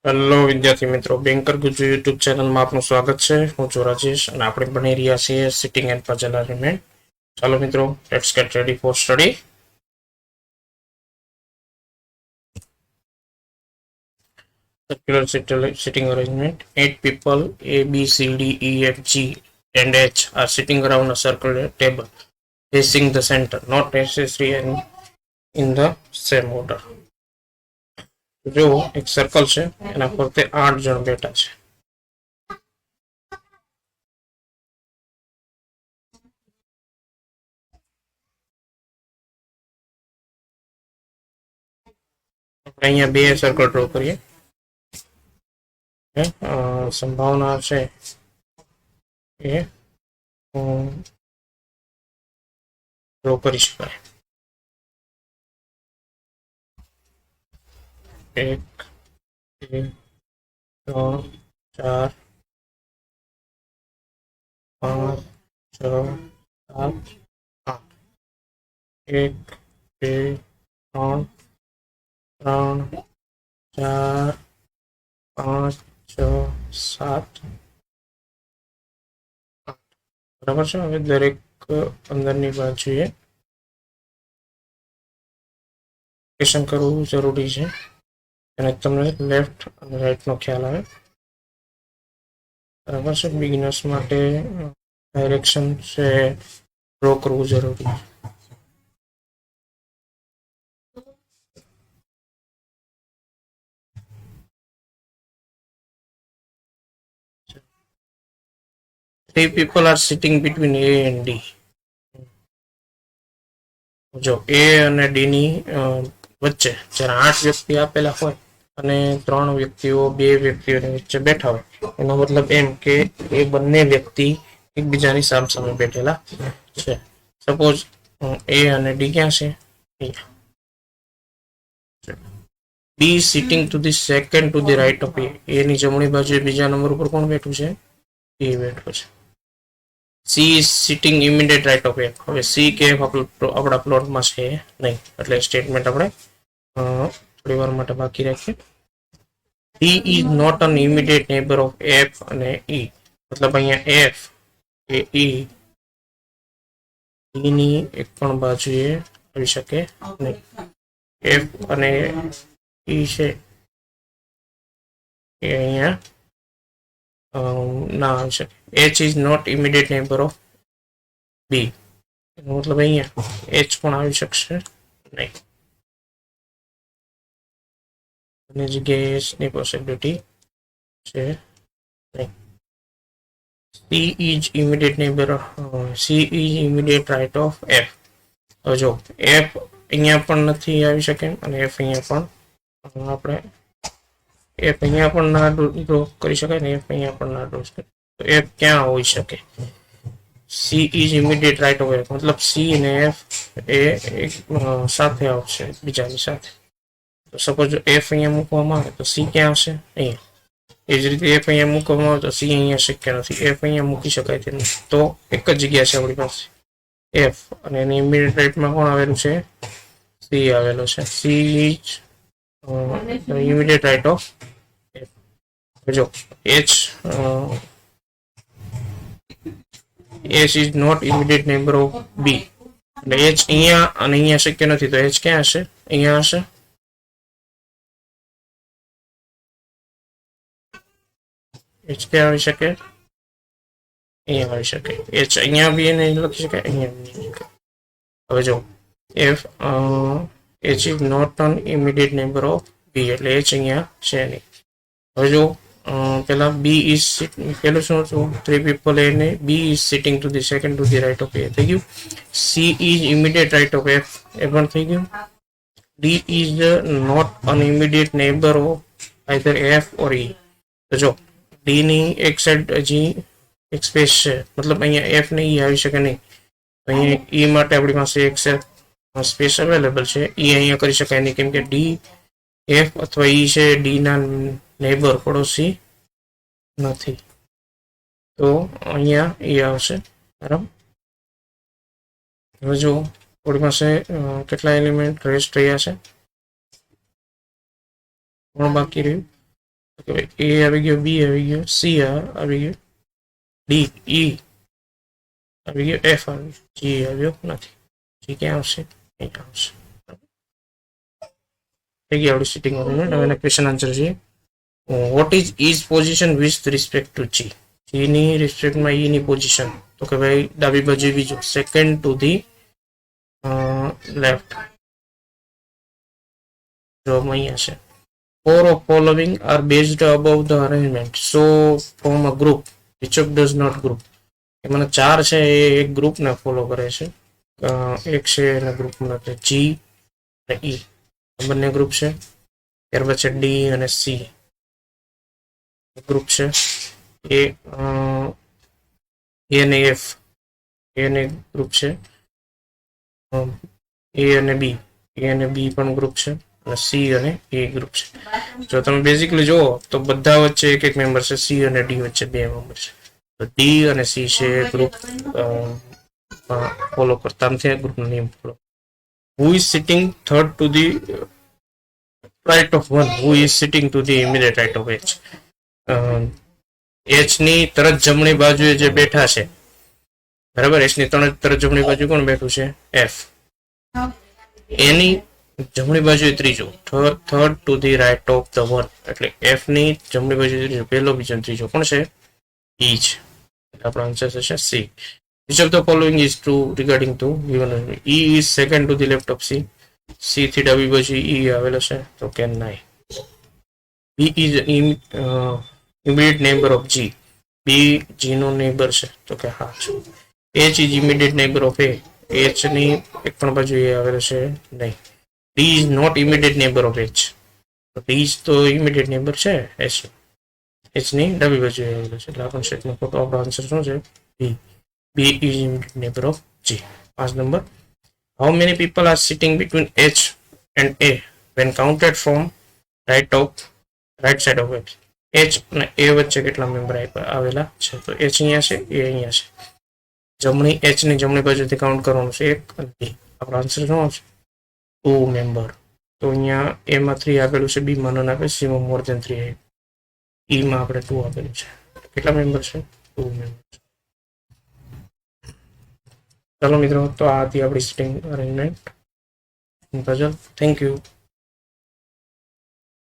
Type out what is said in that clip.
Hello વિદ્યાર્થી મિત્રો, banker Gujju YouTube ચેનલમાં આપનું સ્વાગત છે. હું છું રાજેશ અને આપણે ભણી રહ્યા છીએ સિટિંગ એન્ડ પઝલ અરેન્જમેન્ટ. ચાલો મિત્રો, let's gate ready for study. Circular sitting arrangement. 8 people A, B, C, D, E, F, G and H are sitting around a circular table facing the center, not necessary and in the same order. જો એક circle છે, એના ફરતે 8 જણ બેઠા છે. આપણે અહીંયા બે સર્કલ ડ્રો કરીએ. સંભાવના છે એ ડ્રો કરી શકાય. 1 2 3 4 5 6 7 8. 1 2 3 3 4 5 6 7 8. બરાબર છે. હવે દરેક અંદરની બાજુએ એપ્લિકેશન કરવું જરૂરી છે, અને તમને લેફ્ટ અને રાઈટનો ખ્યાલ આવે. બરાબર છે. બિગિનર્સ માટે ડાયરેક્શન છે ડ્રો કરવું જરૂરી છે. Three people are sitting between A and D. જો A અને D ની વચ્ચે જ્યારે 8 વ્યક્તિ આપેલા હોય અને 3 વ્યક્તિઓ 2 વ્યક્તિઓની વચ્ચે બેઠા હોય, એનો મતલબ એમ કે એ બંને વ્યક્તિ એકબીજાની સામસામે બેઠેલા છે. સપોઝ A અને D ક્યાં છે? B is sitting to the second to the right of A. A ની જમણી બાજુએ બીજા નંબર ઉપર કોણ બેઠું છે? એ બેઠો છે. C is sitting immediate right of A. હવે C કે આપણા પ્લોટમાં છે નહીં, એટલે સ્ટેટમેન્ટ આપણે થોડી વાર માટે બાકી રાખીએ. D is not an immediate neighbor of F અને E. મતલબ અહીંયા F એ E ની એક પણ બાજુએ આવી શકે નહીં. F અને E છે એ અહીંયા ના આવી શકે. H is not immediate neighbor of B. એનો મતલબ અહીંયા H પણ આવી શકશે નહીં. અને જગ્યાએ H ની પોસિબિલિટી છે નહીં. C is immediate neighbor of C is immediate right of F. હવે જો F અહીંયા પણ નથી આવી શકે અને F અહીંયા પણ આપણે F અહીંયા પણ ના ડ્રો કરી શકાય ને F અહીંયા પણ ના ડ્રો કરી. તો F ક્યાં હોઈ શકે? C is immediate right of F. મતલબ C અને F એ એક સાથે આવશે બીજાની સાથે. તો સપોઝ F અહીંયા મૂકવામાં આવે તો C ક્યાં આવશે? અહીંયા. એ જ રીતે F અહીંયા મૂકવામાં આવે તો C અહીંયા શક્ય નથી. F અહીંયા મૂકી શકાય તેમ નથી. તો એક જ જગ્યા છે આપણી પાસે F, અને એની ઇમિડિયેટ રાઈટમાં કોણ આવેલું છે? C આવેલો છે. C is immediate right of F. જો H is not immediate neighbor of B. એટલે H અહીંયા અને અહીંયા શક્ય નથી, તો H ક્યાં હશે? અહીંયા હશે. H ક્યાં આવી શકે? અહીંયા આવી શકે. H અહીંયા બી નહીં લખી શકાય, અહીંયા બી નહીં શકાય. હવે જો F H is not an immediate neighbor of B, એટલે H અહીંયા છે નહીં. હવે જો પેલા B is પેલું શું હતું? 3 people A ને B is sitting to the second to the right of A થઈ ગયું. C is immediate right of F એ પણ થઈ ગયું. D is not an immediate neighbor of either F or E. તો જો D ની એક સાઈડ હજી એક સ્પેસ છે, મતલબ અહીંયા F ને E આવી શકે નહીં. અહીંયા E માટે આપણી પાસે એક સ્પેસ અવેલેબલ છે. E અહીંયા કરી શકાય નહીં, કેમ કે D F અથવા E છે D ના નેબર પડોશી નથી. તો અહીંયા E આવશે. બરાબર. હવે જો આપણી પાસે કેટલા એલિમેન્ટ રેસ્ટ રહ્યા છે? કોણ બાકી રહ્યું? એ આવી ગયો, બી આવી ગયો, સી આવી ગયો, ડી, ઈ આવી ગયો, એફ આવી ગયો, જી આવ્યો નથી. જી ક્યાં આવશે? અહીંયા આવશે. થઈ ગઈ આપણી સિટિંગ અરેન્જમેન્ટ. હવે ક્વેશ્ચન આન્સર છે. What is position with respect to G? G ની રિસ્પેક્ટમાં ઈ ની પોઝિશન, તો કે ભાઈ ડાબી બાજુ બીજો, સેકન્ડ ટુ ધી લેફ્ટ. જો અહીંયા છે. Four of following are based above the arrangement. So from a group, which of does not group? એમાં 4 છે એ એક ગ્રુપને ફોલો કરે છે. એક છે એના ગ્રુપમાં જી અને ઈ, બંને ગ્રુપ છે. ત્યાર પછી ડી અને સી ગ્રુપ છે. એ અને એફ એને ગ્રુપ છે. એ અને બી પણ ગ્રુપ છે. અને સી અને એ ગ્રુપ છે. જો તમે બેઝિકલી જુઓ તો બધા વચ્ચે એક એક મેમ્બર છે. સી અને ડી વચ્ચે 2 મેમ્બર છે. તો ડી અને સી છે ગ્રુપ ફોલો કરતા નથી, ગ્રુપનો નિયમ follow. Who is sitting third to the right of 1? Who is sitting to the immediate right of H? H ની તરત જમણી બાજુએ જે બેઠા છે, બરાબર, એચ ની તરત જમણી બાજુ કોણ બેઠું છે? એફ. એની જમણી બાજુ ત્રીજો, third to the right of the 1, એટલે એફ ની જમણી બાજુ ત્રીજો, પહેલો બીજો ત્રીજો કોણ છે? ઈ છે. એટલે આપણો આન્સર થશે C. Which of the following is true regarding to given? E is second to the left of C. C થી ડાબી બાજુ ઈ આવેલો છે, તો કે નહીં. B is immediate neighbour of G. B G નો નેબર છે, તો કે હા છે. H is immediate neighbour of A. H ની એક પણ બાજુ એ આવેલો છે નહીં. D is not immediate neighbour of H. D તો ઇમિડિયેટ નેબર છે એચ. એચ ની ડાબી બાજુ આવેલો છે, એટલે આપણો સેટનો ખોટો આપણો આન્સર શું છે? B. B is immediate neighbour of G. 5 number. How many people are sitting between H and A when counted from right side of H? H અને એ વચ્ચે કેટલા મેમ્બર આવેલા છે? તો એચ અહીંયા છે, એ અહીંયા છે. જમણી એચ ની જમણી બાજુથી કાઉન્ટ કરવાનું છે 1 અને 2. આપણો આન્સર શું આવશે? 2 મેમ્બર. તો અહીંયા એમાં 3 આપેલું છે, બી માં નન આપે, સી માં મોર ધેન 3 આપે, ઈ માં આપણે 2 આપેલું છે. કેટલા મેમ્બર છે? 2 મેમ્બર. ચાલો મિત્રો, તો આ હતી આપણી sitting arrangement puzzle. Thank you.